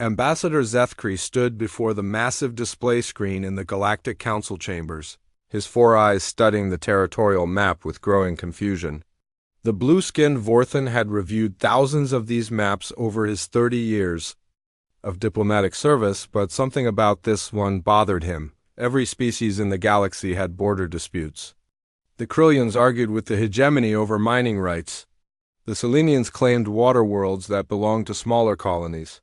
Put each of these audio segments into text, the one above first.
Ambassador Zethkri stood before the massive display screen in the Galactic Council chambers, his four eyes studying the territorial map with growing confusion. The blue-skinned Vorthan had reviewed thousands of these maps over his 30 years of diplomatic service, but something about this one bothered him. Every species in the galaxy had border disputes. The Krillians argued with the hegemony over mining rights. The Selenians claimed water worlds that belonged to smaller colonies.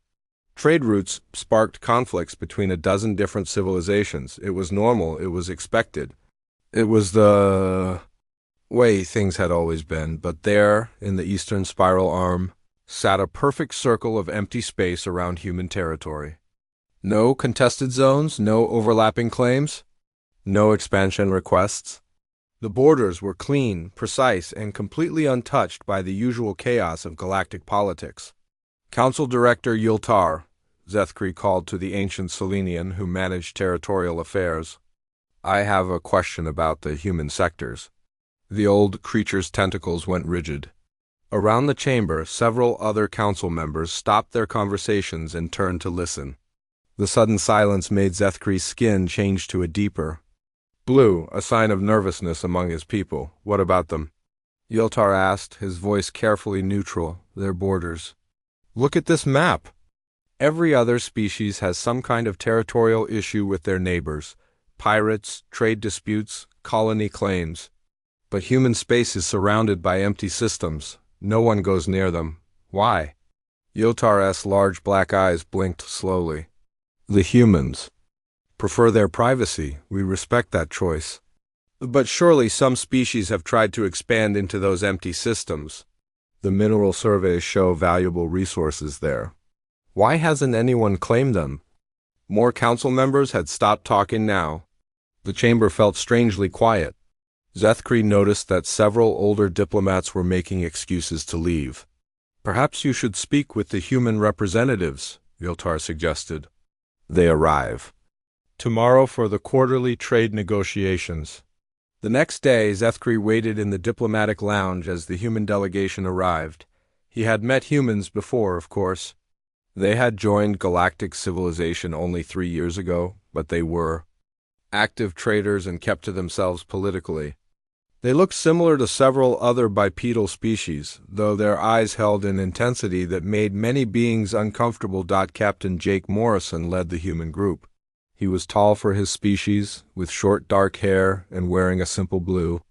Trade routes sparked conflicts between a dozen different civilizations. It was normal, it was expected. It was the way things had always been, but there, in the eastern spiral arm, sat a perfect circle of empty space around human territory. No contested zones, no overlapping claims, no expansion requests. The borders were clean, precise, and completely untouched by the usual chaos of galactic politics. Council Director Yultar, Zethkri called to the ancient Selenian who managed territorial affairs. I have a question about the human sectors. The old creature's tentacles went rigid. Around the chamber, several other council members stopped their conversations and turned to listen. The sudden silence made Zethkri's skin change to a deeper blue, a sign of nervousness among his people. What about them? Yultar asked, his voice carefully neutral. Their borders. Look at this map. Every other species has some kind of territorial issue with their neighbors. Pirates, trade disputes, colony claims. But human space is surrounded by empty systems. No one goes near them. Why? Yultar's large black eyes blinked slowly. The humans prefer their privacy. We respect that choice. But surely some species have tried to expand into those empty systems. The mineral surveys show valuable resources there. Why hasn't anyone claimed them? More council members had stopped talking now. The chamber felt strangely quiet. Zethkri noticed that several older diplomats were making excuses to leave. Perhaps you should speak with the human representatives, Yultar suggested. They arrive tomorrow for the quarterly trade negotiations. The next day, Zethkri waited in the diplomatic lounge as the human delegation arrived. He had met humans before, of course. They had joined galactic civilization only 3 years ago, but they were active traders and kept to themselves politically. They looked similar to several other bipedal species, though their eyes held an intensity that made many beings uncomfortable. Captain Jake Morrison led the human group. He was tall for his species, with short dark hair and wearing a simple blue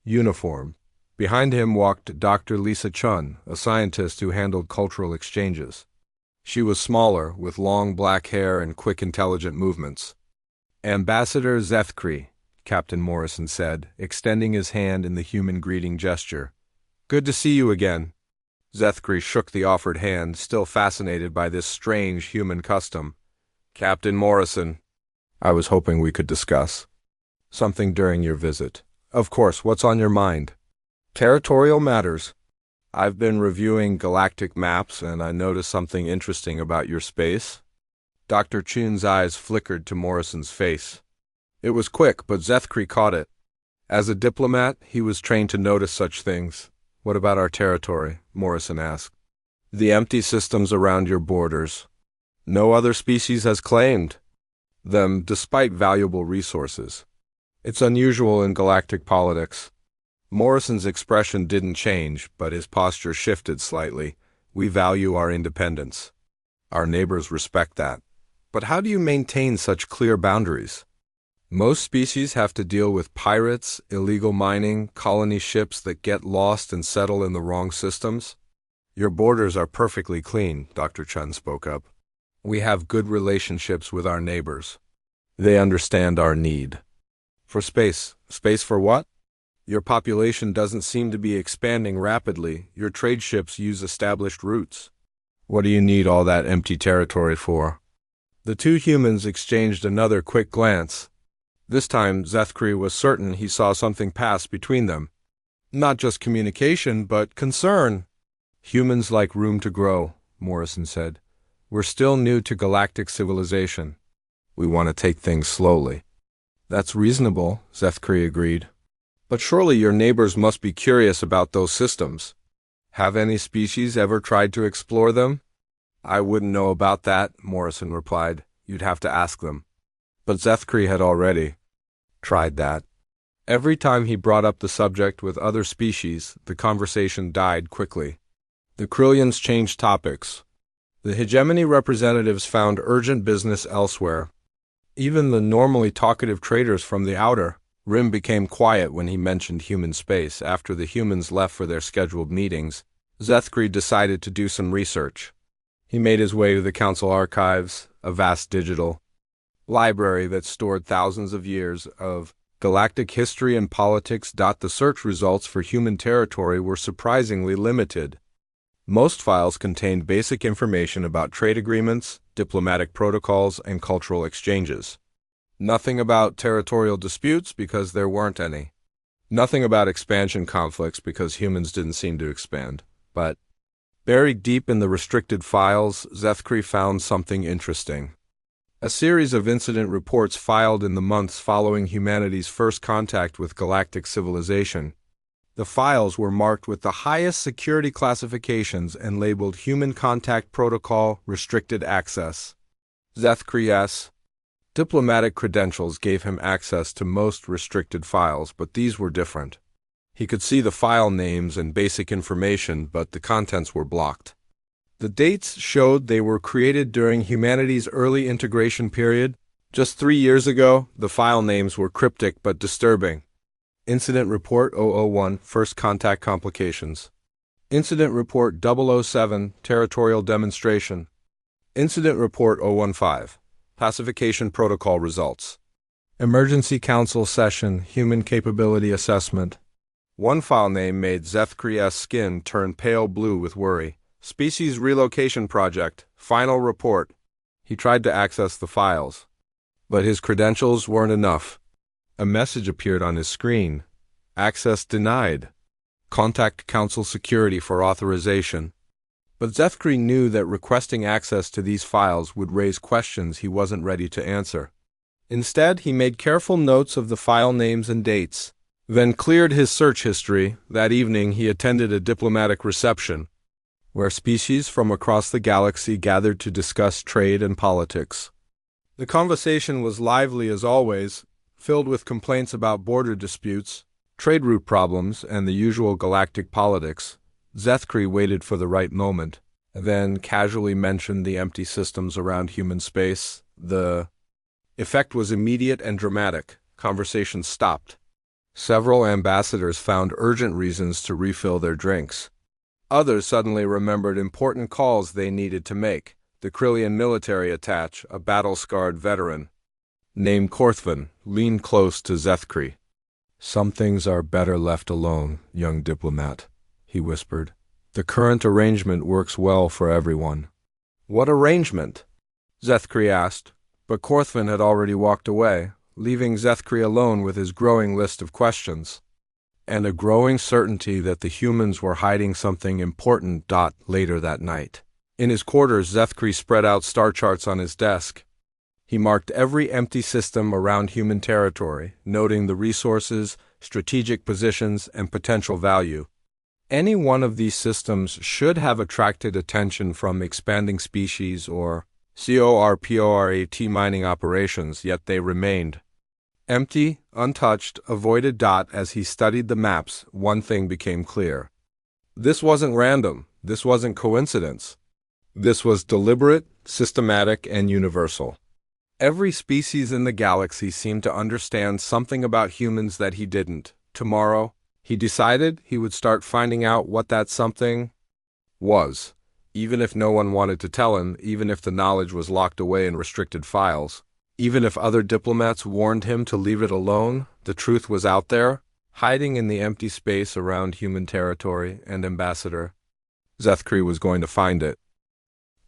uniform. Behind him walked Dr. Lisa Chun, a scientist who handled cultural exchanges. She was smaller, with long black hair and quick intelligent movements. Ambassador Zethkri, Captain Morrison said, extending his hand in the human greeting gesture. Good to see you again. Zethkri shook the offered hand, still fascinated by this strange human custom. Captain Morrison, I was hoping we could discuss something during your visit. Of course, what's on your mind? Territorial matters. I've been reviewing galactic maps, and I noticed something interesting about your space. Dr. Chun's eyes flickered to Morrison's face. It was quick, but Zethkri caught it. As a diplomat, he was trained to notice such things. What about our territory? Morrison asked. The empty systems around your borders. No other species has claimed them, despite valuable resources. It's unusual in galactic politics. Morrison's expression didn't change, but his posture shifted slightly. We value our independence. Our neighbors respect that. But how do you maintain such clear boundaries? Most species have to deal with pirates, illegal mining, colony ships that get lost and settle in the wrong systems. Your borders are perfectly clean, Dr. Chun spoke up. We have good relationships with our neighbors. They understand our need. For space. Space for what? Your population doesn't seem to be expanding rapidly. Your trade ships use established routes. What do you need all that empty territory for? The two humans exchanged another quick glance. This time, Zethkri was certain he saw something pass between them. Not just communication, but concern. Humans like room to grow, Morrison said. We're still new to galactic civilization. We want to take things slowly. That's reasonable, Zethkri agreed. But surely your neighbors must be curious about those systems. Have any species ever tried to explore them? I wouldn't know about that, Morrison replied. You'd have to ask them. But Zethkri had already tried that. Every time he brought up the subject with other species, the conversation died quickly. The Krillians changed topics. The hegemony representatives found urgent business elsewhere. Even the normally talkative traders from the outer rim became quiet when he mentioned human space. After the humans left for their scheduled meetings, Zethkri decided to do some research. He made his way to the Council archives, a vast digital library that stored thousands of years of galactic history and politics. The search results for human territory were surprisingly limited. Most files contained basic information about trade agreements, diplomatic protocols, and cultural exchanges. Nothing about territorial disputes because there weren't any. Nothing about expansion conflicts because humans didn't seem to expand. But buried deep in the restricted files, Zethkri found something interesting. A series of incident reports filed in the months following humanity's first contact with galactic civilization. The files were marked with the highest security classifications and labeled Human Contact Protocol Restricted Access. Zethkri's diplomatic credentials gave him access to most restricted files, but these were different. He could see the file names and basic information, but the contents were blocked. The dates showed they were created during humanity's early integration period. Just 3 years ago, the file names were cryptic but disturbing. Incident Report 001, First Contact Complications. Incident Report 007, Territorial Demonstration. Incident Report 015, Pacification Protocol Results. Emergency Council Session, Human Capability Assessment. One file name made Zethkri's skin turn pale blue with worry. Species Relocation Project, Final Report. He tried to access the files, but his credentials weren't enough. A message appeared on his screen. Access denied. Contact Council Security for authorization. But Zethkri knew that requesting access to these files would raise questions he wasn't ready to answer. Instead, he made careful notes of the file names and dates, then cleared his search history. That evening, he attended a diplomatic reception, where species from across the galaxy gathered to discuss trade and politics. The conversation was lively as always, filled with complaints about border disputes, trade route problems, and the usual galactic politics. Zethkri waited for the right moment, then casually mentioned the empty systems around human space. The effect was immediate and dramatic. Conversation stopped. Several ambassadors found urgent reasons to refill their drinks. Others suddenly remembered important calls they needed to make. The Krillian military attaché, a battle-scarred veteran named Korthvan, leaned close to Zethkri. "Some things are better left alone, young diplomat," he whispered. "The current arrangement works well for everyone." "What arrangement?" Zethkri asked, but Korthvan had already walked away, leaving Zethkri alone with his growing list of questions, and a growing certainty that the humans were hiding something important. Later that night, in his quarters, Zethkri spread out star charts on his desk. He marked every empty system around human territory, noting the resources, strategic positions, and potential value. Any one of these systems should have attracted attention from expanding species or corporate mining operations, yet they remained empty, untouched, avoided. As he studied the maps, one thing became clear. This wasn't random. This wasn't coincidence. This was deliberate, systematic, and universal. Every species in the galaxy seemed to understand something about humans that he didn't. Tomorrow, he decided he would start finding out what that something was, even if no one wanted to tell him, even if the knowledge was locked away in restricted files. Even if other diplomats warned him to leave it alone, the truth was out there, hiding in the empty space around human territory, and Ambassador Zethkri was going to find it.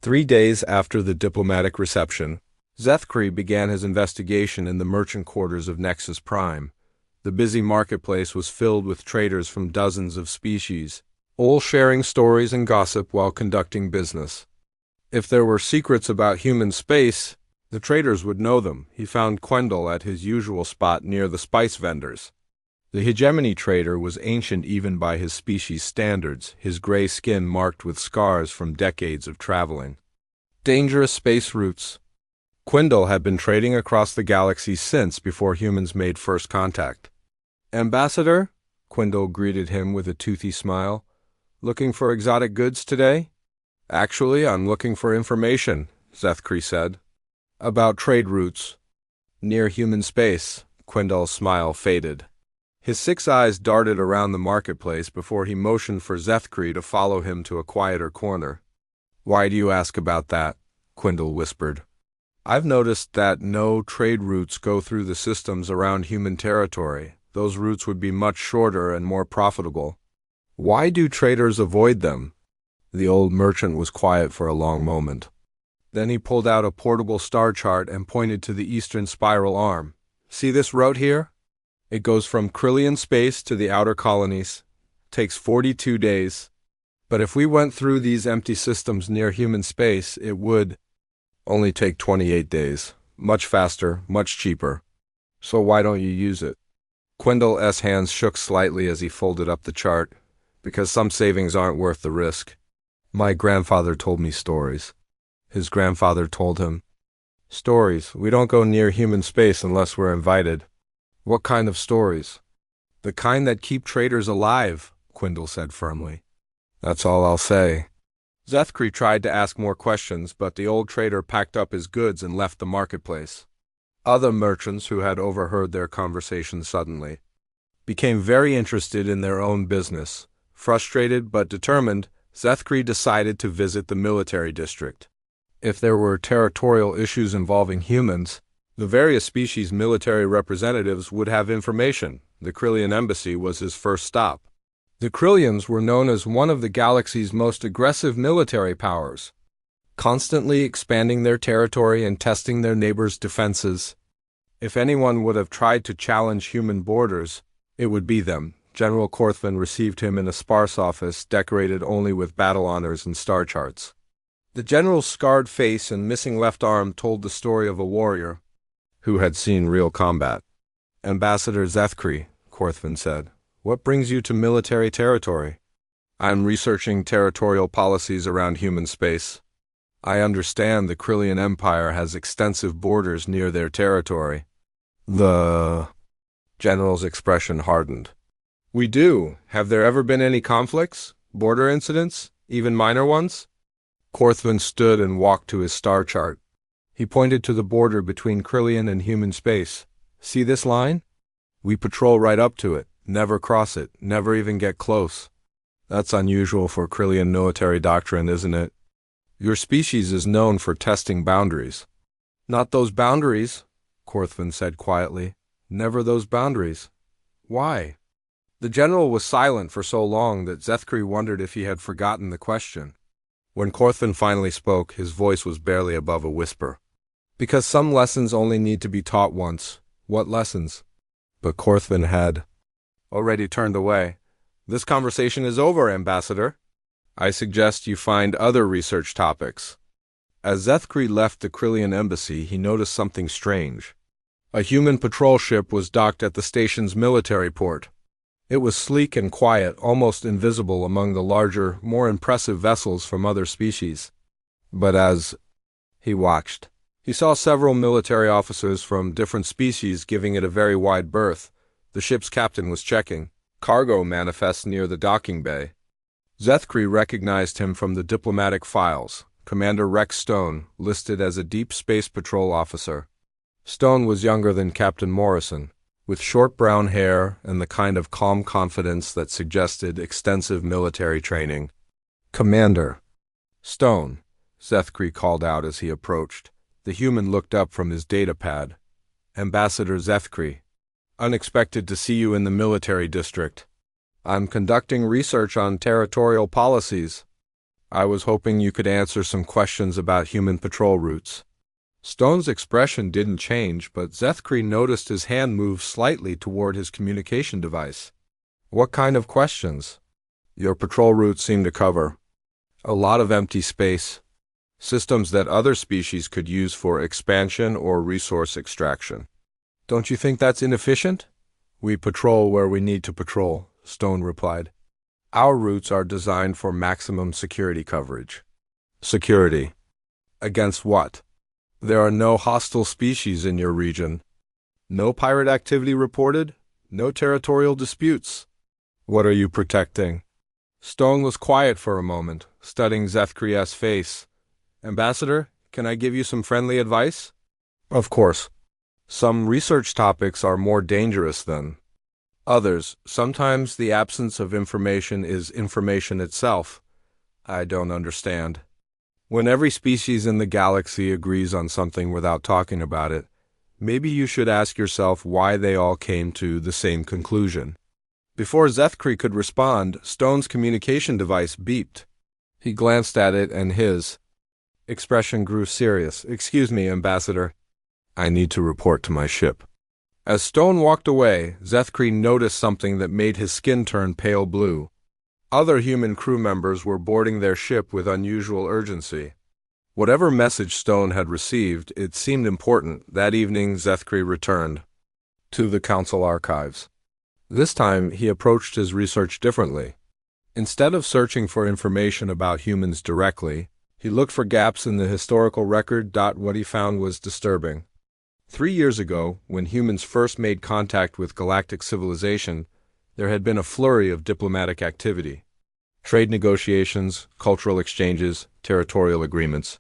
3 days after the diplomatic reception, Zethkri began his investigation in the merchant quarters of Nexus Prime. The busy marketplace was filled with traders from dozens of species, all sharing stories and gossip while conducting business. If there were secrets about human space, the traders would know them. He found Quendel at his usual spot near the spice vendors. The hegemony trader was ancient even by his species' standards, his gray skin marked with scars from decades of traveling. Dangerous space routes. Quindle had been trading across the galaxy since before humans made first contact. Ambassador? Quindle greeted him with a toothy smile. Looking for exotic goods today? Actually, I'm looking for information, Zethkri said. About trade routes. Near human space, Quindle's smile faded. His 6 eyes darted around the marketplace before he motioned for Zethkri to follow him to a quieter corner. Why do you ask about that? Quindle whispered. I've noticed that no trade routes go through the systems around human territory. Those routes would be much shorter and more profitable. Why do traders avoid them? The old merchant was quiet for a long moment. Then he pulled out a portable star chart and pointed to the eastern spiral arm. See this route here? It goes from Krillian space to the outer colonies. Takes 42 days. But if we went through these empty systems near human space, it would only take 28 days. Much faster, much cheaper. So why don't you use it? Quindle's hands shook slightly as he folded up the chart. Because some savings aren't worth the risk. My grandfather told me stories. His grandfather told him. Stories. We don't go near human space unless we're invited. What kind of stories? The kind that keep traders alive, Quindle said firmly. That's all I'll say. Zethkri tried to ask more questions, but the old trader packed up his goods and left the marketplace. Other merchants who had overheard their conversation suddenly became very interested in their own business. Frustrated but determined, Zethkri decided to visit the military district. If there were territorial issues involving humans, the various species' military representatives would have information. The Krillian embassy was his first stop. The Krillians were known as one of the galaxy's most aggressive military powers, constantly expanding their territory and testing their neighbors' defenses. If anyone would have tried to challenge human borders, it would be them. General Korthvin received him in a sparse office decorated only with battle honors and star charts. The general's scarred face and missing left arm told the story of a warrior who had seen real combat. Ambassador Zethkri, Korthvin said, what brings you to military territory? I'm researching territorial policies around human space. I understand the Krillian Empire has extensive borders near their territory. The general's expression hardened. We do. Have there ever been any conflicts? Border incidents? Even minor ones? Korthvin stood and walked to his star chart. He pointed to the border between Krillian and human space. See this line? We patrol right up to it, never cross it, never even get close. That's unusual for Krillian military doctrine, isn't it? Your species is known for testing boundaries. Not those boundaries, Korthvin said quietly. Never those boundaries. Why? The general was silent for so long that Zethkri wondered if he had forgotten the question. When Korthvin finally spoke, his voice was barely above a whisper. Because some lessons only need to be taught once. What lessons? But Korthvin had already turned away. This conversation is over, Ambassador. I suggest you find other research topics. As Zethkri left the Krillian embassy, he noticed something strange. A human patrol ship was docked at the station's military port. It was sleek and quiet, almost invisible among the larger, more impressive vessels from other species. But as he watched, he saw several military officers from different species giving it a very wide berth. The ship's captain was checking cargo manifests near the docking bay. Zethkri recognized him from the diplomatic files. Commander Rex Stone, listed as a Deep Space Patrol officer. Stone was younger than Captain Morrison, with short brown hair and the kind of calm confidence that suggested extensive military training. Commander Stone, Zethkri called out as he approached. The human looked up from his data pad. Ambassador Zethkri, unexpected to see you in the military district. I'm conducting research on territorial policies. I was hoping you could answer some questions about human patrol routes. Stone's expression didn't change, but Zethkri noticed his hand move slightly toward his communication device. What kind of questions? Your patrol routes seem to cover a lot of empty space, systems that other species could use for expansion or resource extraction. Don't you think that's inefficient? We patrol where we need to patrol, Stone replied. Our routes are designed for maximum security coverage. Security. Against what? There are no hostile species in your region. No pirate activity reported. No territorial disputes. What are you protecting? Stone was quiet for a moment, studying Zethkri's face. Ambassador, can I give you some friendly advice? Of course. Some research topics are more dangerous than others. Sometimes the absence of information is information itself. I don't understand. When every species in the galaxy agrees on something without talking about it, maybe you should ask yourself why they all came to the same conclusion. Before Zethkri could respond, Stone's communication device beeped. He glanced at it and his expression grew serious. Excuse me, Ambassador. I need to report to my ship. As Stone walked away, Zethkri noticed something that made his skin turn pale blue. Other human crew members were boarding their ship with unusual urgency. Whatever message Stone had received, it seemed important. That evening, Zethkri returned to the Council archives. This time, he approached his research differently. Instead of searching for information about humans directly, he looked for gaps in the historical record. What he found was disturbing. 3 years ago, when humans first made contact with galactic civilization, there had been a flurry of diplomatic activity. Trade negotiations, cultural exchanges, territorial agreements.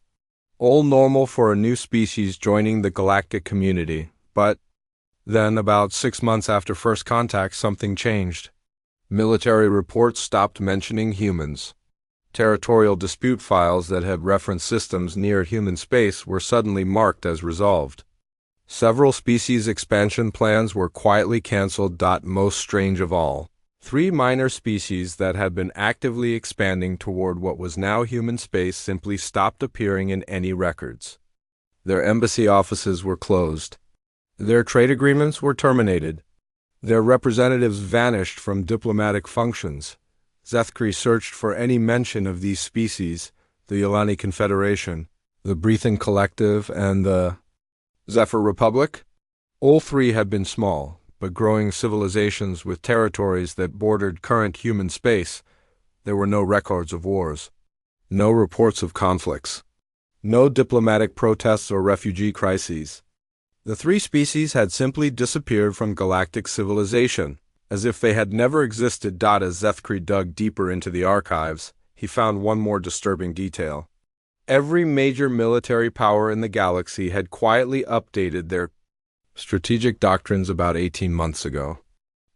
All normal for a new species joining the galactic community, but then, about 6 months after first contact, something changed. Military reports stopped mentioning humans. Territorial dispute files that had referenced systems near human space were suddenly marked as resolved. Several species expansion plans were quietly canceled. Most strange of all, 3 minor species that had been actively expanding toward what was now human space simply stopped appearing in any records. Their embassy offices were closed. Their trade agreements were terminated. Their representatives vanished from diplomatic functions. Zethkri searched for any mention of these species, the Yolani Confederation, the Breathin Collective, and the Zephyr Republic. All 3 had been small, but growing civilizations with territories that bordered current human space. There were no records of wars, no reports of conflicts, no diplomatic protests or refugee crises. The 3 species had simply disappeared from galactic civilization, as if they had never existed. As Zethkri dug deeper into the archives, he found one more disturbing detail. Every major military power in the galaxy had quietly updated their strategic doctrines about 18 months ago.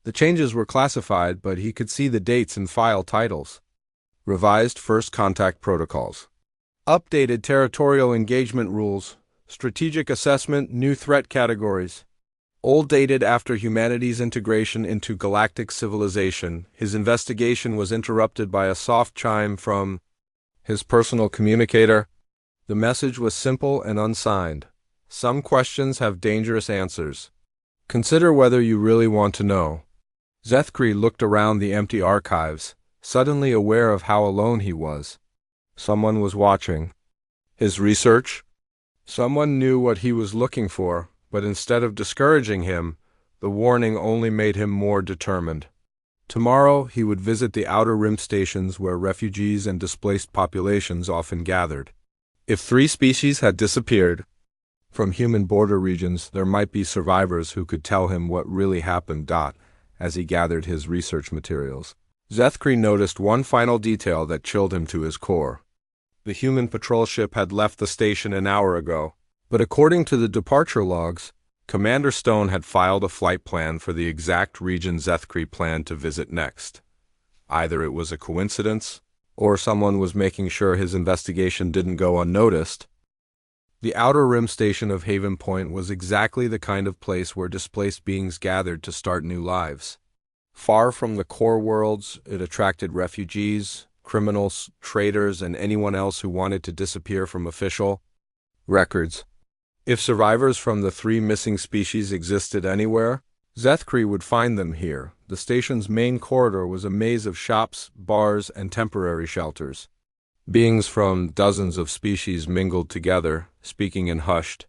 The changes were classified, but he could see the dates and file titles. Revised First Contact Protocols. Updated Territorial Engagement Rules. Strategic Assessment, New Threat Categories. All dated after humanity's integration into galactic civilization. His investigation was interrupted by a soft chime from his personal communicator. The message was simple and unsigned. Some questions have dangerous answers. Consider whether you really want to know. Zethkri looked around the empty archives, suddenly aware of how alone he was. Someone was watching his research. Someone knew what he was looking for, but instead of discouraging him, the warning only made him more determined. Tomorrow he would visit the outer rim stations where refugees and displaced populations often gathered. If 3 species had disappeared from human border regions, there might be survivors who could tell him what really happened. As he gathered his research materials, Zethkri noticed one final detail that chilled him to his core. The human patrol ship had left the station an hour ago, but according to the departure logs, Commander Stone had filed a flight plan for the exact region Zethkri planned to visit next. Either it was a coincidence, or someone was making sure his investigation didn't go unnoticed. The outer rim station of Haven Point was exactly the kind of place where displaced beings gathered to start new lives. Far from the core worlds, it attracted refugees, criminals, traitors, and anyone else who wanted to disappear from official records. If survivors from the 3 missing species existed anywhere, Zethkri would find them here. The station's main corridor was a maze of shops, bars, and temporary shelters. Beings from dozens of species mingled together, speaking in hushed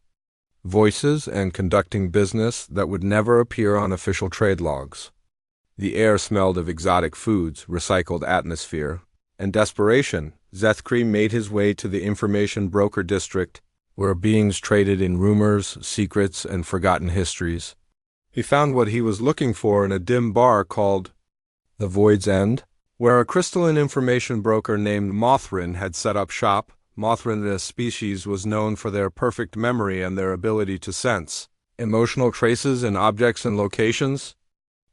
voices and conducting business that would never appear on official trade logs. The air smelled of exotic foods, recycled atmosphere, and desperation. Zethkri made his way to the information broker district, where beings traded in rumors, secrets, and forgotten histories. He found what he was looking for in a dim bar called The Void's End, where a crystalline information broker named Mothrin had set up shop. Mothrin as species was known for their perfect memory and their ability to sense emotional traces in objects and locations.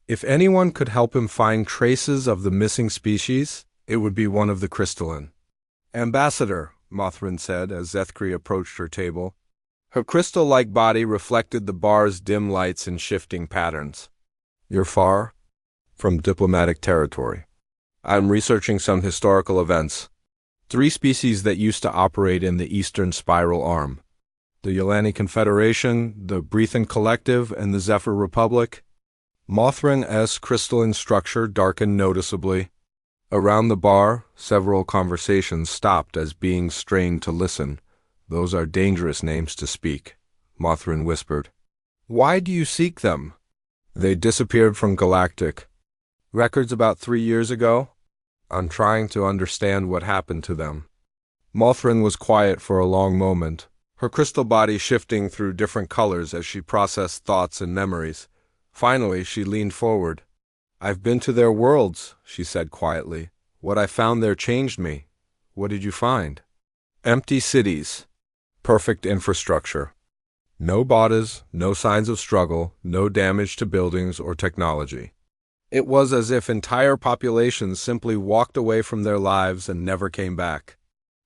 If anyone could help him find traces of the missing species, it would be one of the crystalline. Ambassador, Mothrin said as Zethkri approached her table. Her crystal-like body reflected the bar's dim lights in shifting patterns. You're far from diplomatic territory. I'm researching some historical events. 3 species that used to operate in the Eastern Spiral Arm. The Yelani Confederation, the Breathen Collective, and the Zephyr Republic. Mothrin's crystalline structure darkened noticeably. Around the bar, several conversations stopped as beings strained to listen. Those are dangerous names to speak, Mothrin whispered. Why do you seek them? They disappeared from Galactic. Records about 3 years ago? I'm trying to understand what happened to them. Mothrin was quiet for a long moment, her crystal body shifting through different colors as she processed thoughts and memories. Finally, she leaned forward. I've been to their worlds, she said quietly. What I found there changed me. What did you find? Empty cities. Perfect infrastructure. No bodies, no signs of struggle, no damage to buildings or technology. It was as if entire populations simply walked away from their lives and never came back.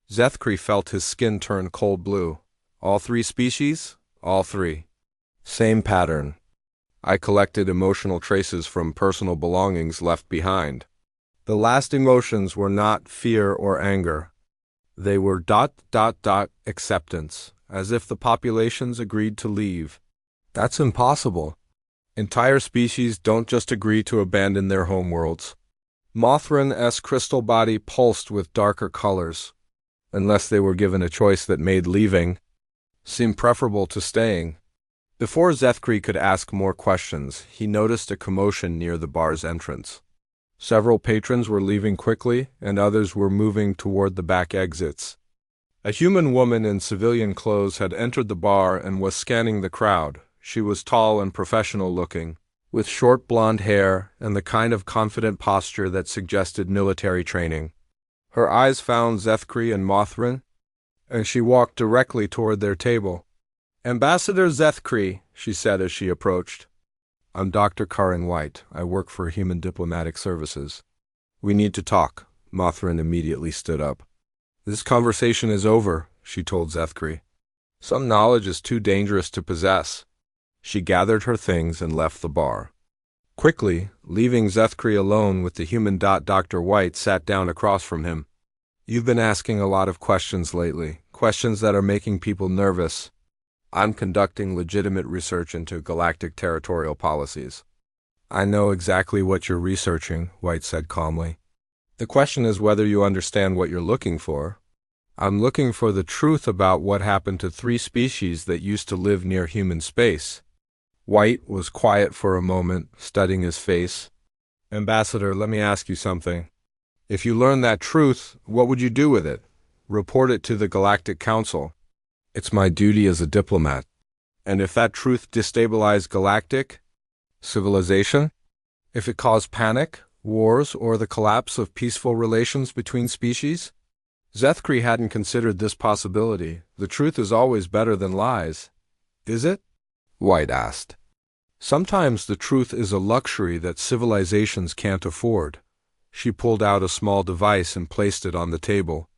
Zethkri felt his skin turn cold blue. All 3 species? All 3. Same pattern. I collected emotional traces from personal belongings left behind. The last emotions were not fear or anger. They were ... acceptance, as if the populations agreed to leave. That's impossible. Entire species don't just agree to abandon their homeworlds. Mothrin's crystal body pulsed with darker colors, unless they were given a choice that made leaving seem preferable to staying. Before Zethkri could ask more questions, he noticed a commotion near the bar's entrance. Several patrons were leaving quickly, and others were moving toward the back exits. A human woman in civilian clothes had entered the bar and was scanning the crowd. She was tall and professional-looking, with short blonde hair and the kind of confident posture that suggested military training. Her eyes found Zethkri and Mothrin, and she walked directly toward their table. Ambassador Zethkri, she said as she approached. I'm Dr. Karin White. I work for Human Diplomatic Services. We need to talk. Mothrin immediately stood up. This conversation is over, she told Zethkri. Some knowledge is too dangerous to possess. She gathered her things and left the bar. Quickly, leaving Zethkri alone with the human. Dr. White sat down across from him. You've been asking a lot of questions lately, questions that are making people nervous. I'm conducting legitimate research into galactic territorial policies. I know exactly what you're researching, White said calmly. The question is whether you understand what you're looking for. I'm looking for the truth about what happened to 3 species that used to live near human space. White was quiet for a moment, studying his face. Ambassador, let me ask you something. If you learn that truth, what would you do with it? Report it to the Galactic Council. It's my duty as a diplomat. And if that truth destabilized galactic civilization? If it caused panic, wars, or the collapse of peaceful relations between species? Zethkri hadn't considered this possibility. The truth is always better than lies. Is it? White asked. Sometimes the truth is a luxury that civilizations can't afford. She pulled out a small device and placed it on the table.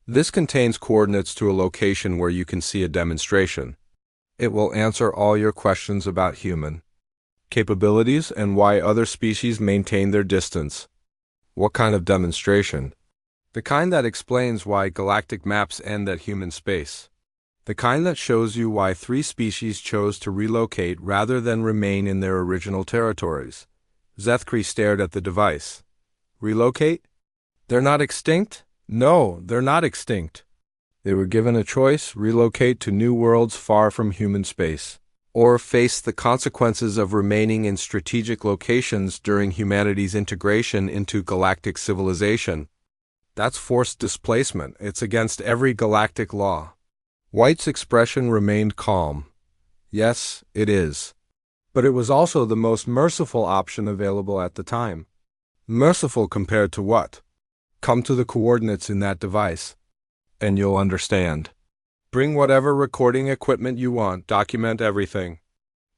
This contains coordinates to a location where you can see a demonstration. It will answer all your questions about human capabilities and why other species maintain their distance. What kind of demonstration? The kind that explains why galactic maps end at human space. The kind that shows you why 3 species chose to relocate rather than remain in their original territories. Zethkri stared at the device. Relocate? They're not extinct? No, they're not extinct. They were given a choice: relocate to new worlds far from human space, or face the consequences of remaining in strategic locations during humanity's integration into galactic civilization. That's forced displacement. It's against every galactic law. White's expression remained calm. Yes, it is. But it was also the most merciful option available at the time. Merciful compared to what? Come to the coordinates in that device, and you'll understand. Bring whatever recording equipment you want, document everything.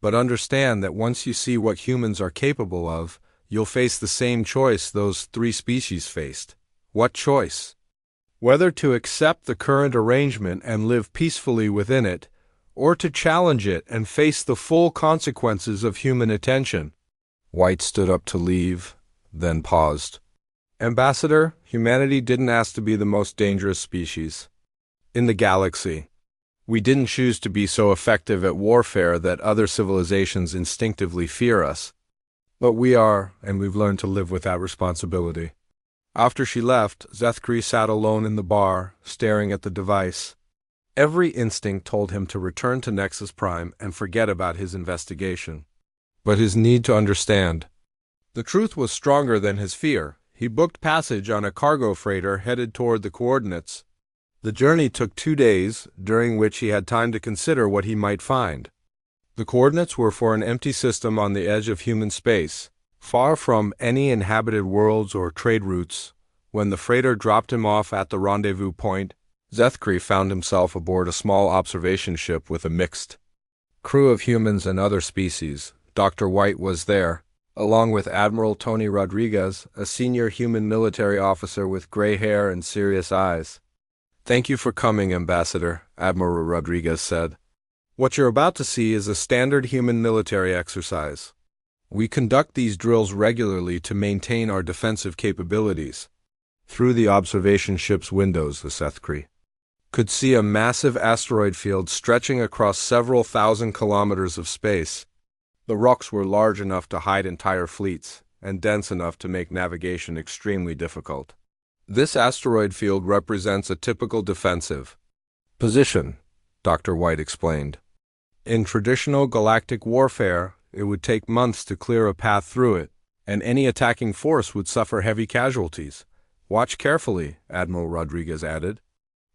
But understand that once you see what humans are capable of, you'll face the same choice those three species faced. What choice? Whether to accept the current arrangement and live peacefully within it, or to challenge it and face the full consequences of human attention. White stood up to leave, then paused. Ambassador, humanity didn't ask to be the most dangerous species in the galaxy. We didn't choose to be so effective at warfare that other civilizations instinctively fear us. But we are, and we've learned to live with that responsibility. After she left, Zethkri sat alone in the bar, staring at the device. Every instinct told him to return to Nexus Prime and forget about his investigation. But his need to understand. The truth was stronger than his fear. He booked passage on a cargo freighter headed toward the coordinates. The journey took 2 days, during which he had time to consider what he might find. The coordinates were for an empty system on the edge of human space, far from any inhabited worlds or trade routes. When the freighter dropped him off at the rendezvous point, Zethkri found himself aboard a small observation ship with a mixed crew of humans and other species. Dr. White was there, along with Admiral Tony Rodriguez, a senior human military officer with gray hair and serious eyes. "Thank you for coming, Ambassador," Admiral Rodriguez said. "What you're about to see is a standard human military exercise. We conduct these drills regularly to maintain our defensive capabilities." Through the observation ship's windows, the Zethkri could see a massive asteroid field stretching across several thousand kilometers of space. The rocks were large enough to hide entire fleets, and dense enough to make navigation extremely difficult. This asteroid field represents a typical defensive position, Dr. White explained. In traditional galactic warfare, it would take months to clear a path through it, and any attacking force would suffer heavy casualties. Watch carefully, Admiral Rodriguez added.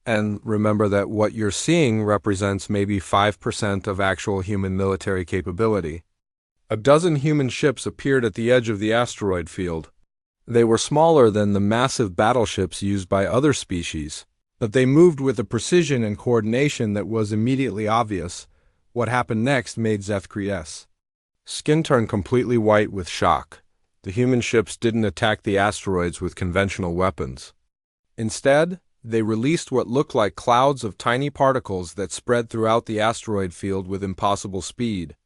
And remember that what you're seeing represents maybe 5% of actual human military capability. A dozen human ships appeared at the edge of the asteroid field. They were smaller than the massive battleships used by other species, but they moved with a precision and coordination that was immediately obvious. What happened next made Zethkri's skin turn completely white with shock. The human ships didn't attack the asteroids with conventional weapons. Instead, they released what looked like clouds of tiny particles that spread throughout the asteroid field with impossible speed.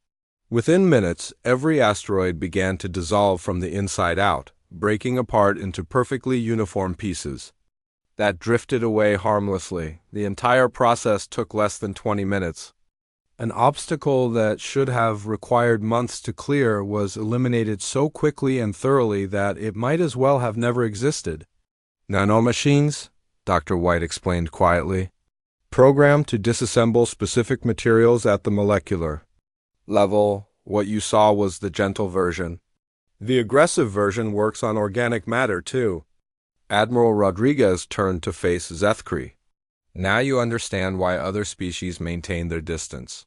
Within minutes, every asteroid began to dissolve from the inside out, breaking apart into perfectly uniform pieces that drifted away harmlessly. The entire process took less than 20 minutes. An obstacle that should have required months to clear was eliminated so quickly and thoroughly that it might as well have never existed. Nanomachines, Dr. White explained quietly, programmed to disassemble specific materials at the molecular level. What you saw was the gentle version. The aggressive version works on organic matter, too. Admiral Rodriguez turned to face Zethkri. Now you understand why other species maintain their distance.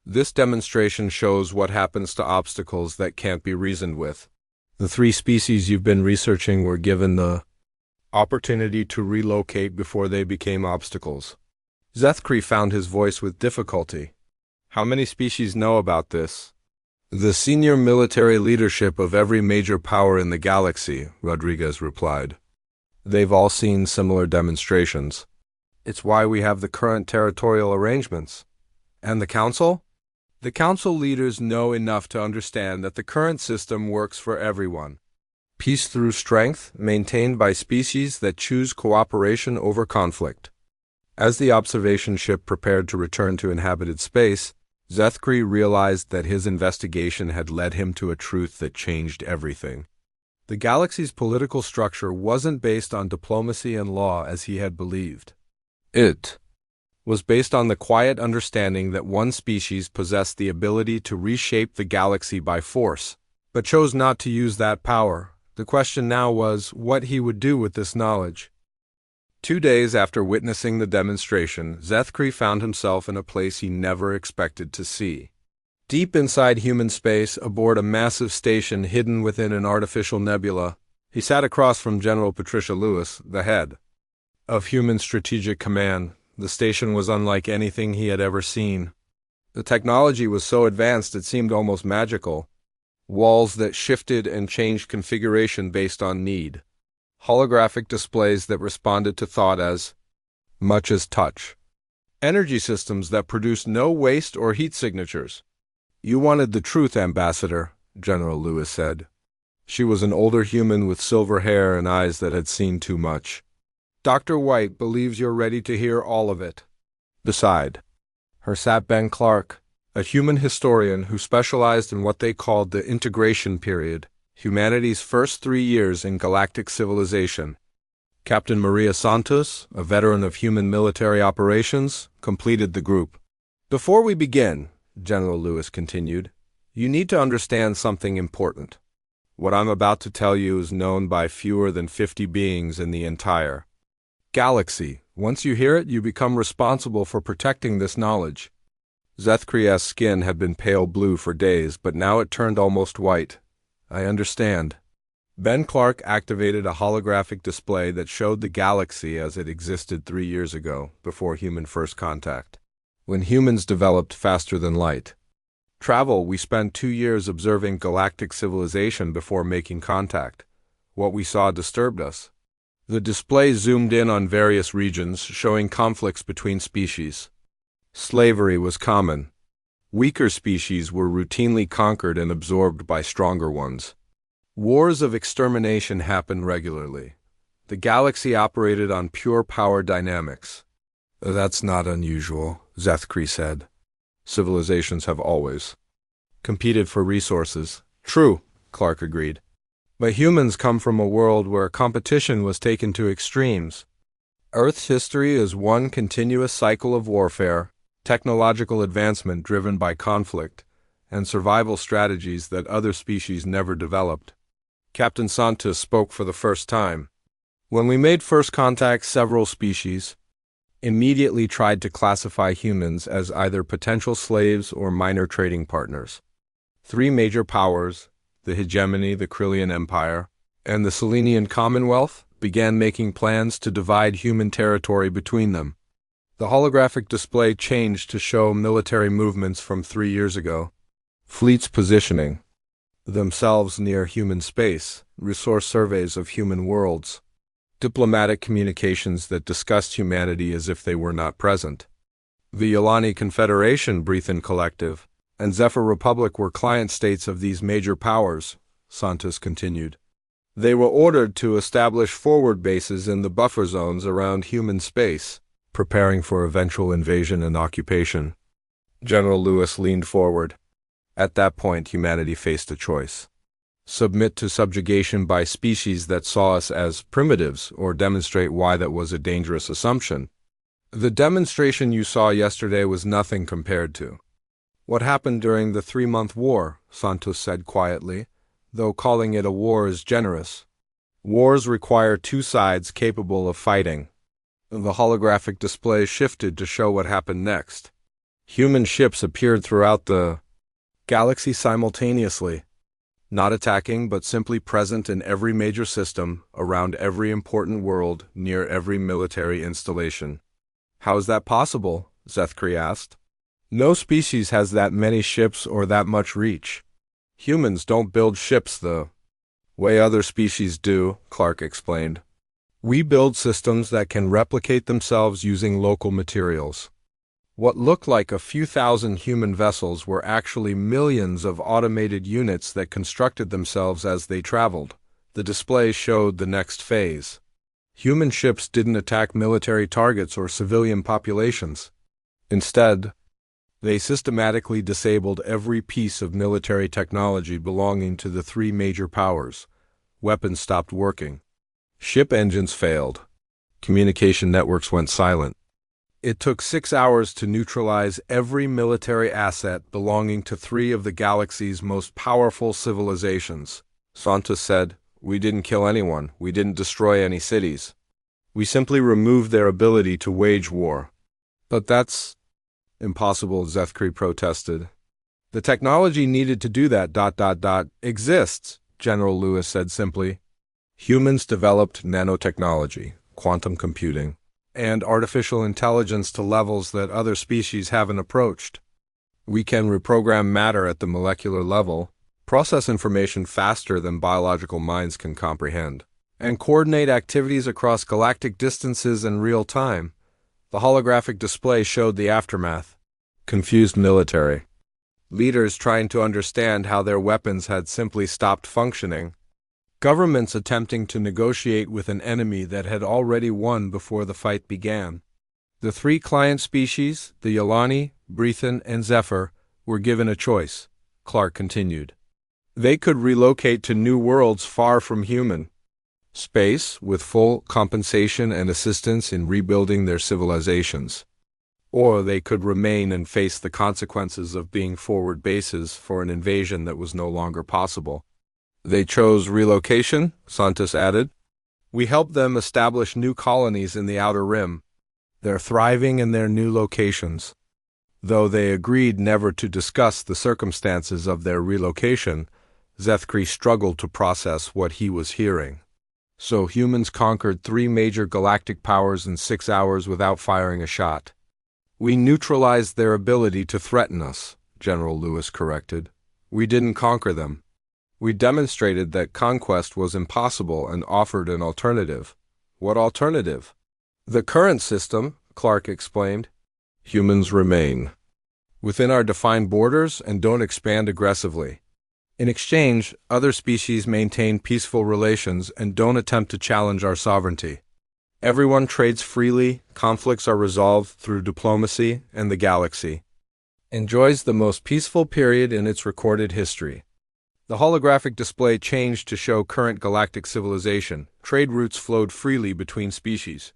This demonstration shows what happens to obstacles that can't be reasoned with. The 3 species you've been researching were given the opportunity to relocate before they became obstacles. Zethkri found his voice with difficulty. How many species know about this? The senior military leadership of every major power in the galaxy, Rodriguez replied. They've all seen similar demonstrations. It's why we have the current territorial arrangements. And the Council? The Council leaders know enough to understand that the current system works for everyone. Peace through strength, maintained by species that choose cooperation over conflict. As the observation ship prepared to return to inhabited space, Zethkri realized that his investigation had led him to a truth that changed everything. The galaxy's political structure wasn't based on diplomacy and law as he had believed. It was based on the quiet understanding that one species possessed the ability to reshape the galaxy by force, but chose not to use that power. The question now was what he would do with this knowledge. 2 days after witnessing the demonstration, Zethkri found himself in a place he never expected to see. Deep inside human space, aboard a massive station hidden within an artificial nebula, he sat across from General Patricia Lewis, the head of Human Strategic Command. The station was unlike anything he had ever seen. The technology was so advanced it seemed almost magical. Walls that shifted and changed configuration based on need. Holographic displays that responded to thought as much as touch. Energy systems that produced no waste or heat signatures. "You wanted the truth, Ambassador," General Lewis said. She was an older human with silver hair and eyes that had seen too much. "Dr. White believes you're ready to hear all of it." Beside her sat Ben Clark, a human historian who specialized in what they called the integration period, humanity's first 3 years in galactic civilization. Captain Maria Santos, a veteran of human military operations, completed the group. "Before we begin," General Lewis continued, "you need to understand something important. What I'm about to tell you is known by fewer than 50 beings in the entire galaxy. Once you hear it, you become responsible for protecting this knowledge." Zethkri's skin had been pale blue for days, but now it turned almost white. "I understand." Ben Clark activated a holographic display that showed the galaxy as it existed 3 years ago, before human first contact. When humans developed faster than light travel, we spent 2 years observing galactic civilization before making contact. What we saw disturbed us. The display zoomed in on various regions, showing conflicts between species. Slavery was common. Weaker species were routinely conquered and absorbed by stronger ones. Wars of extermination happened regularly. The galaxy operated on pure power dynamics. "That's not unusual," Zethkri said. "Civilizations have always competed for resources." "True," Clark agreed. "But humans come from a world where competition was taken to extremes. Earth's history is one continuous cycle of warfare, technological advancement driven by conflict, and survival strategies that other species never developed." Captain Santos spoke for the first time. "When we made first contact, several species immediately tried to classify humans as either potential slaves or minor trading partners. 3 major powers, the hegemony, the Krillian Empire, and the Selenian Commonwealth, began making plans to divide human territory between them. The holographic display changed to show military movements from 3 years ago. Fleets positioning themselves near human space, resource surveys of human worlds, diplomatic communications that discussed humanity as if they were not present. The Yolani Confederation, Breathen Collective, and Zephyr Republic were client states of these major powers, Santos continued. They were ordered to establish forward bases in the buffer zones around human space, preparing for eventual invasion and occupation. General Lewis leaned forward. At that point, humanity faced a choice. Submit to subjugation by species that saw us as primitives, or demonstrate why that was a dangerous assumption. "The demonstration you saw yesterday was nothing compared to what happened during the 3-month war," Santos said quietly, though calling it a war is generous. "Wars require 2 sides capable of fighting." The holographic display shifted to show what happened next. Human ships appeared throughout the galaxy simultaneously, not attacking but simply present in every major system, around every important world, near every military installation. "How is that possible?" Zethkri asked. "No species has that many ships or that much reach. Humans don't build ships the way other species do," Clark explained. "We build systems that can replicate themselves using local materials." What looked like a few thousand human vessels were actually millions of automated units that constructed themselves as they traveled. The display showed the next phase. Human ships didn't attack military targets or civilian populations. Instead, they systematically disabled every piece of military technology belonging to the 3 major powers. Weapons stopped working. Ship engines failed. Communication networks went silent. It took 6 hours to neutralize every military asset belonging to 3 of the galaxy's most powerful civilizations. Santos said, "We didn't kill anyone. We didn't destroy any cities. We simply removed their ability to wage war. But that's impossible, Zethkri protested. The technology needed to do that ... exists, General Lewis said simply. Humans developed nanotechnology, quantum computing, and artificial intelligence to levels that other species haven't approached. We can reprogram matter at the molecular level, process information faster than biological minds can comprehend, and coordinate activities across galactic distances in real time. The holographic display showed the aftermath. Confused military leaders trying to understand how their weapons had simply stopped functioning. Governments attempting to negotiate with an enemy that had already won before the fight began. The three client species, the Yolani, Breathen, and Zephyr, were given a choice, Clark continued. They could relocate to new worlds far from human space with full compensation and assistance in rebuilding their civilizations. Or they could remain and face the consequences of being forward bases for an invasion that was no longer possible. They chose relocation, Santos added. We helped them establish new colonies in the Outer Rim. They're thriving in their new locations. Though they agreed never to discuss the circumstances of their relocation, Zethkri struggled to process what he was hearing. So humans conquered 3 major galactic powers in 6 hours without firing a shot. We neutralized their ability to threaten us, General Lewis corrected. We didn't conquer them. We demonstrated that conquest was impossible and offered an alternative. What alternative? The current system, Clark explained. Humans remain within our defined borders and don't expand aggressively. In exchange, other species maintain peaceful relations and don't attempt to challenge our sovereignty. Everyone trades freely, conflicts are resolved through diplomacy, and the galaxy enjoys the most peaceful period in its recorded history. The holographic display changed to show current galactic civilization. Trade routes flowed freely between species.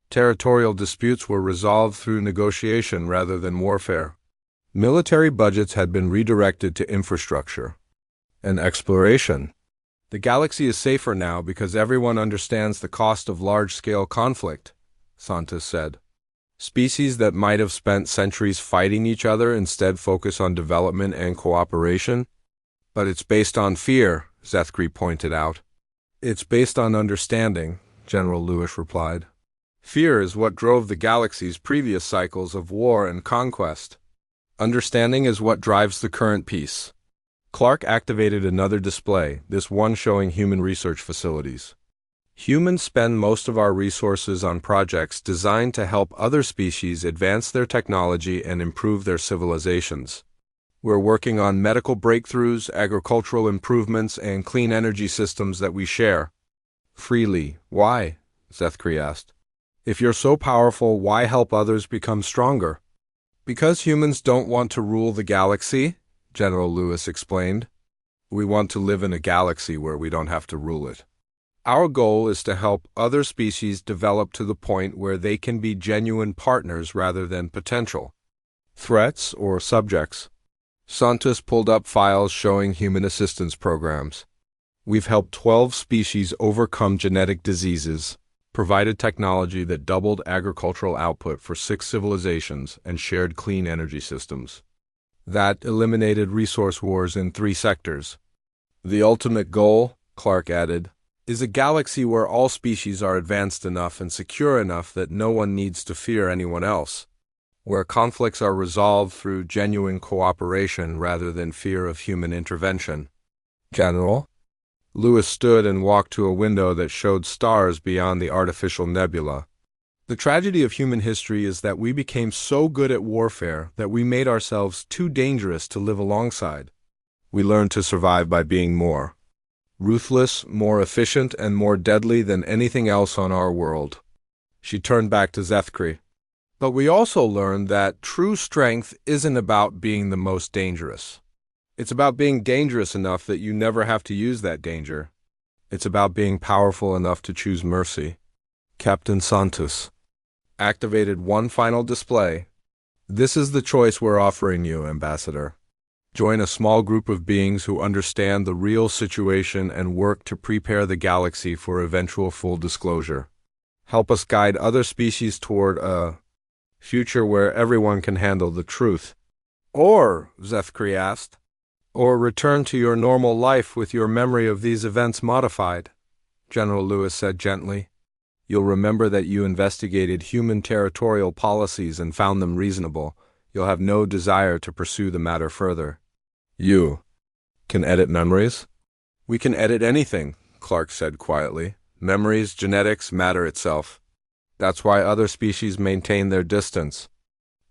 Territorial disputes were resolved through negotiation rather than warfare. Military budgets had been redirected to infrastructure and exploration. The galaxy is safer now because everyone understands the cost of large-scale conflict, Santos said. Species that might have spent centuries fighting each other instead focus on development and cooperation. But it's based on fear, Zethkri pointed out. It's based on understanding, General Lewis replied. Fear is what drove the galaxy's previous cycles of war and conquest. Understanding is what drives the current peace. Clark activated another display, this one showing human research facilities. Humans spend most of our resources on projects designed to help other species advance their technology and improve their civilizations. We're working on medical breakthroughs, agricultural improvements, and clean energy systems that we share freely. Why? Zethkri asked. If you're so powerful, why help others become stronger? Because humans don't want to rule the galaxy, General Lewis explained. We want to live in a galaxy where we don't have to rule it. Our goal is to help other species develop to the point where they can be genuine partners rather than potential threats or subjects. Santos pulled up files showing human assistance programs. We've helped 12 species overcome genetic diseases, provided technology that doubled agricultural output for 6 civilizations, and shared clean energy systems. That eliminated resource wars in 3 sectors. The ultimate goal, Clark added, is a galaxy where all species are advanced enough and secure enough that no one needs to fear anyone else, where conflicts are resolved through genuine cooperation rather than fear of human intervention. General? Lewis stood and walked to a window that showed stars beyond the artificial nebula. The tragedy of human history is that we became so good at warfare that we made ourselves too dangerous to live alongside. We learned to survive by being more ruthless, more efficient, and more deadly than anything else on our world. She turned back to Zethkri. But we also learned that true strength isn't about being the most dangerous. It's about being dangerous enough that you never have to use that danger. It's about being powerful enough to choose mercy. Captain Santos activated one final display. This is the choice we're offering you, Ambassador. Join a small group of beings who understand the real situation and work to prepare the galaxy for eventual full disclosure. Help us guide other species toward a future where everyone can handle the truth. Or, Zethkri asked, or return to your normal life with your memory of these events modified, General Lewis said gently. You'll remember that you investigated human territorial policies and found them reasonable. You'll have no desire to pursue the matter further. You can edit memories? We can edit anything, Clark said quietly. Memories, genetics, matter itself. That's why other species maintain their distance.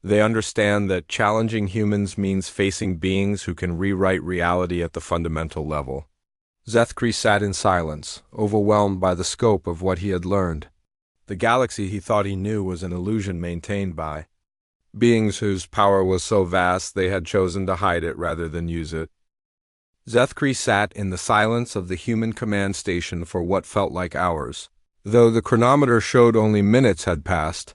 They understand that challenging humans means facing beings who can rewrite reality at the fundamental level. Zethkri sat in silence, overwhelmed by the scope of what he had learned. The galaxy he thought he knew was an illusion maintained by beings whose power was so vast they had chosen to hide it rather than use it. Zethkri sat in the silence of the human command station for what felt like hours. Though the chronometer showed only minutes had passed,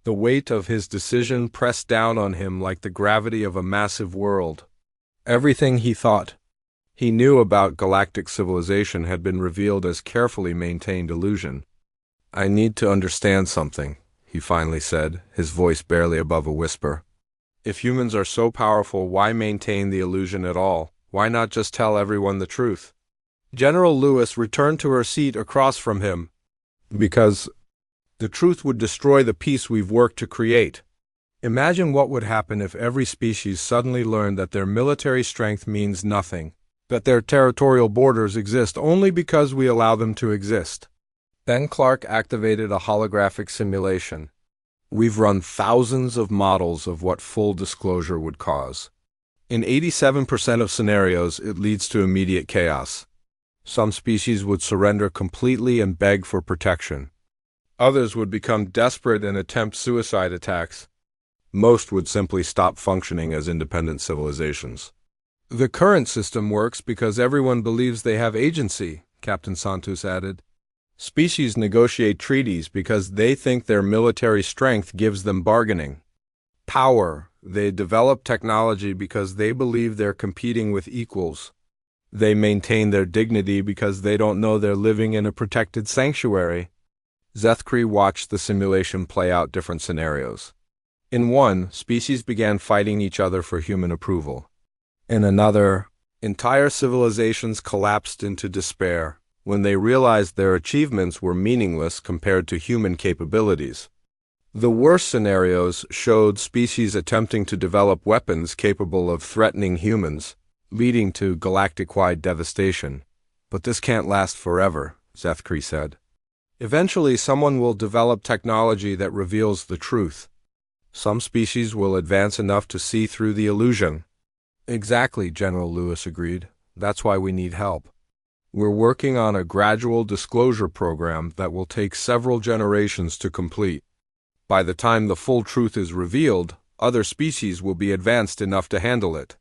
the weight of his decision pressed down on him like the gravity of a massive world. Everything he thought he knew about galactic civilization had been revealed as carefully maintained illusion. I need to understand something, he finally said, his voice barely above a whisper. If humans are so powerful, why maintain the illusion at all? Why not just tell everyone the truth? General Lewis returned to her seat across from him. Because the truth would destroy the peace we've worked to create. Imagine what would happen if every species suddenly learned that their military strength means nothing, that their territorial borders exist only because we allow them to exist. Then Clark activated a holographic simulation. We've run thousands of models of what full disclosure would cause. In 87% of scenarios, it leads to immediate chaos. Some species would surrender completely and beg for protection. Others would become desperate and attempt suicide attacks. Most would simply stop functioning as independent civilizations. The current system works because everyone believes they have agency, Captain Santos added. Species negotiate treaties because they think their military strength gives them bargaining power. They develop technology because they believe they're competing with equals. They maintain their dignity because they don't know they're living in a protected sanctuary. Zethkri watched the simulation play out different scenarios. In one, species began fighting each other for human approval. In another, entire civilizations collapsed into despair when they realized their achievements were meaningless compared to human capabilities. The worst scenarios showed species attempting to develop weapons capable of threatening humans, leading to galactic-wide devastation. But this can't last forever, Zethkri said. Eventually, someone will develop technology that reveals the truth. Some species will advance enough to see through the illusion. Exactly, General Lewis agreed. That's why we need help. We're working on a gradual disclosure program that will take several generations to complete. By the time the full truth is revealed, other species will be advanced enough to handle it.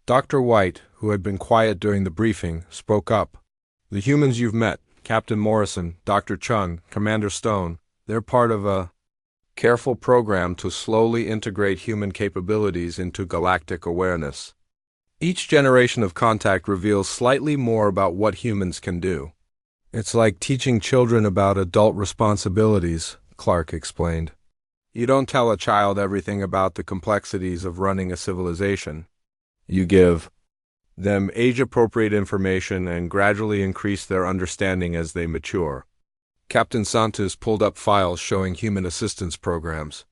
Dr. White, who had been quiet during the briefing, spoke up. The humans you've met, Captain Morrison, Dr. Chung, Commander Stone, they're part of a careful program to slowly integrate human capabilities into galactic awareness. Each generation of contact reveals slightly more about what humans can do. It's like teaching children about adult responsibilities, Clark explained. You don't tell a child everything about the complexities of running a civilization. You give them age-appropriate information and gradually increase their understanding as they mature. Captain Santos pulled up files showing human assistance programs.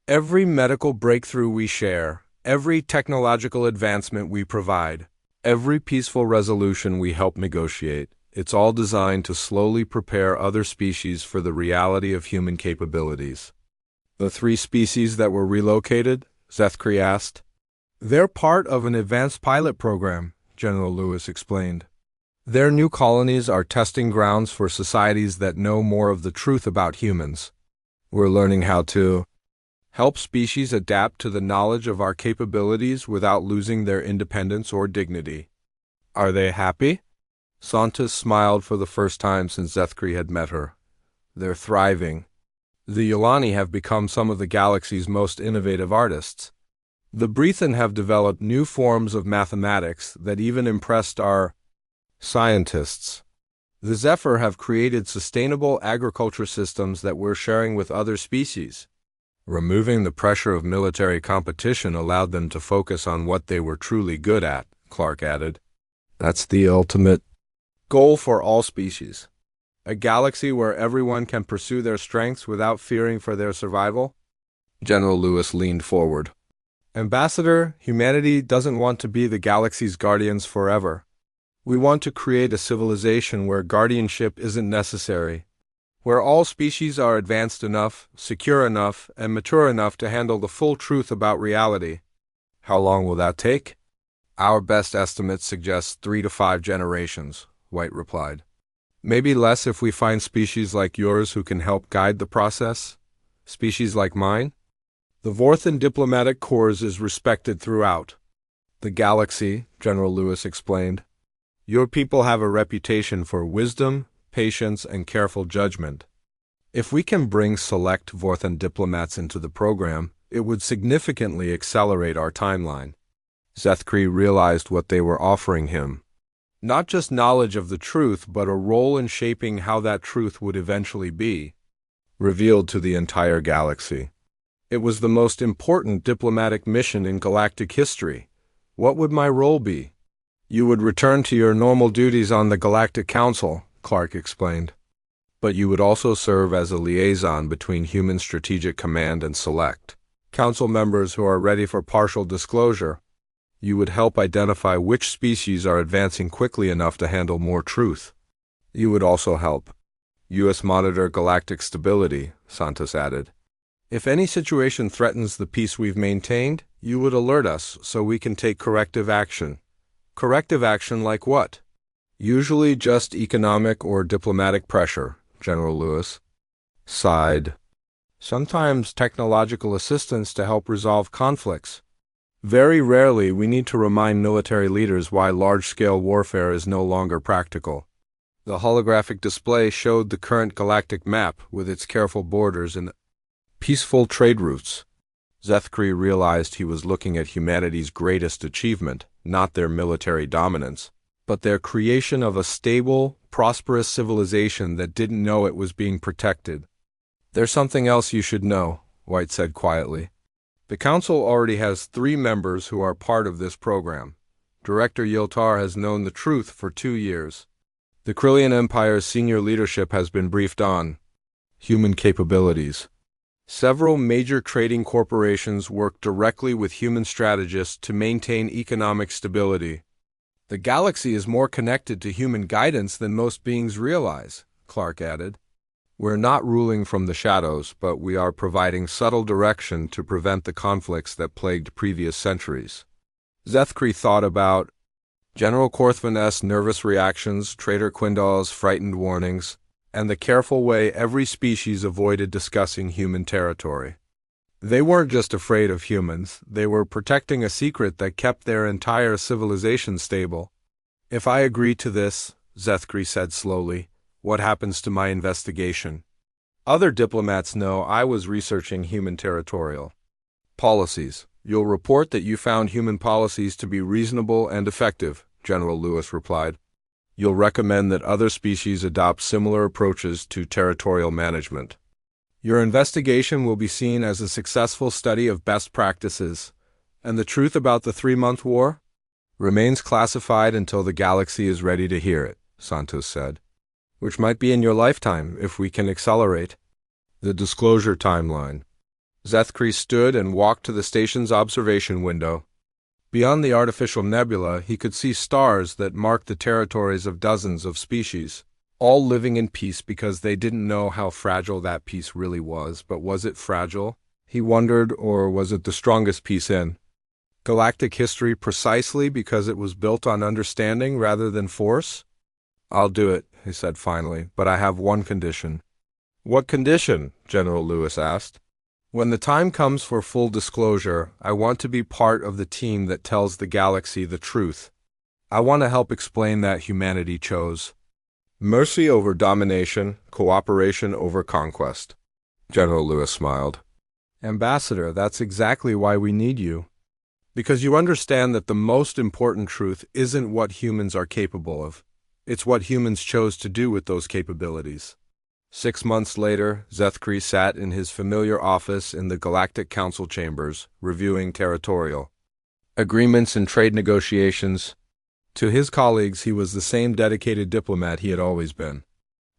Every medical breakthrough we share, every technological advancement we provide, every peaceful resolution we help negotiate, it's all designed to slowly prepare other species for the reality of human capabilities. The 3 species that were relocated? Zethkri asked. They're part of an advanced pilot program, General Lewis explained. Their new colonies are testing grounds for societies that know more of the truth about humans. We're learning how to help species adapt to the knowledge of our capabilities without losing their independence or dignity. Are they happy? Santos smiled for the first time since Zethkri had met her. They're thriving. The Yolani have become some of the galaxy's most innovative artists. The Breathen have developed new forms of mathematics that even impressed our scientists. The Zephyr have created sustainable agriculture systems that we're sharing with other species. Removing the pressure of military competition allowed them to focus on what they were truly good at, Clark added. That's the ultimate goal for all species. A galaxy where everyone can pursue their strengths without fearing for their survival? General Lewis leaned forward. Ambassador, humanity doesn't want to be the galaxy's guardians forever. We want to create a civilization where guardianship isn't necessary, where all species are advanced enough, secure enough, and mature enough to handle the full truth about reality. How long will that take? Our best estimates suggest 3 to 5 generations, White replied. Maybe less if we find species like yours who can help guide the process. Species like mine? The Vorthan diplomatic corps is respected throughout the galaxy, General Lewis explained. Your people have a reputation for wisdom, patience, and careful judgment. If we can bring select Vorthan diplomats into the program, it would significantly accelerate our timeline. Zethkri realized what they were offering him. Not just knowledge of the truth, but a role in shaping how that truth would eventually be revealed to the entire galaxy. It was the most important diplomatic mission in galactic history. What would my role be? You would return to your normal duties on the Galactic Council, Clark explained. But you would also serve as a liaison between Human Strategic Command and Select Council members who are ready for partial disclosure. You would help identify which species are advancing quickly enough to handle more truth. You would also help U.S. monitor galactic stability, Santos added. If any situation threatens the peace we've maintained, you would alert us so we can take corrective action. Corrective action like what? Usually just economic or diplomatic pressure, General Lewis sighed. Sometimes technological assistance to help resolve conflicts. Very rarely we need to remind military leaders why large-scale warfare is no longer practical. The holographic display showed the current galactic map with its careful borders and peaceful trade routes. Zethkri realized he was looking at humanity's greatest achievement, not their military dominance, but their creation of a stable, prosperous civilization that didn't know it was being protected. There's something else you should know, White said quietly. The Council already has 3 members who are part of this program. Director Yiltar has known the truth for 2 years. The Krillian Empire's senior leadership has been briefed on human capabilities. Several major trading corporations work directly with human strategists to maintain economic stability. The galaxy is more connected to human guidance than most beings realize, Clark added. We're not ruling from the shadows, but we are providing subtle direction to prevent the conflicts that plagued previous centuries. Zethkri thought about General Korthvan's nervous reactions, Trader Quindal's frightened warnings, and the careful way every species avoided discussing human territory. They weren't just afraid of humans, they were protecting a secret that kept their entire civilization stable. If I agree to this, Zethkri said slowly, what happens to my investigation? Other diplomats know I was researching human territorial policies. You'll report that you found human policies to be reasonable and effective, General Lewis replied. You'll recommend that other species adopt similar approaches to territorial management. Your investigation will be seen as a successful study of best practices, and the truth about the 3-month war remains classified until the galaxy is ready to hear it, Santos said, which might be in your lifetime if we can accelerate the disclosure timeline. Zethkri stood and walked to the station's observation window. Beyond the artificial nebula, he could see stars that marked the territories of dozens of species, all living in peace because they didn't know how fragile that peace really was. But was it fragile, he wondered, or was it the strongest peace in galactic history precisely because it was built on understanding rather than force? I'll do it, he said finally, but I have one condition. What condition? General Lewis asked. When the time comes for full disclosure, I want to be part of the team that tells the galaxy the truth. I want to help explain that humanity chose mercy over domination, cooperation over conquest. General Lewis smiled. Ambassador, that's exactly why we need you. Because you understand that the most important truth isn't what humans are capable of. It's what humans chose to do with those capabilities. 6 months later, Zethkri sat in his familiar office in the Galactic Council chambers, reviewing territorial agreements and trade negotiations. To his colleagues, he was the same dedicated diplomat he had always been.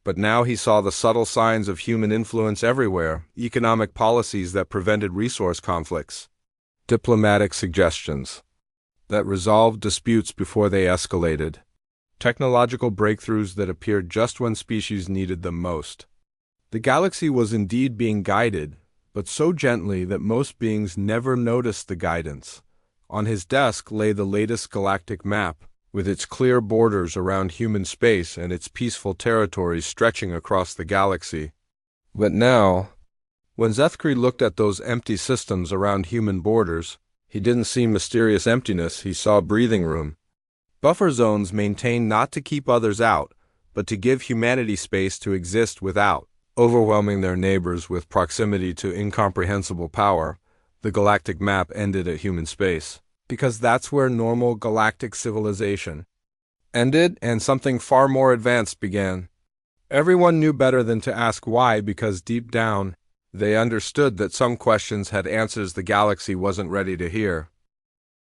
But now he saw the subtle signs of human influence everywhere, economic policies that prevented resource conflicts, diplomatic suggestions that resolved disputes before they escalated, technological breakthroughs that appeared just when species needed them most. The galaxy was indeed being guided, but so gently that most beings never noticed the guidance. On his desk lay the latest galactic map, with its clear borders around human space and its peaceful territories stretching across the galaxy. But now, when Zethkri looked at those empty systems around human borders, he didn't see mysterious emptiness, he saw breathing room. Buffer zones maintained not to keep others out, but to give humanity space to exist without overwhelming their neighbors with proximity to incomprehensible power. The galactic map ended at human space, because that's where normal galactic civilization ended and something far more advanced began. Everyone knew better than to ask why, because deep down, they understood that some questions had answers the galaxy wasn't ready to hear.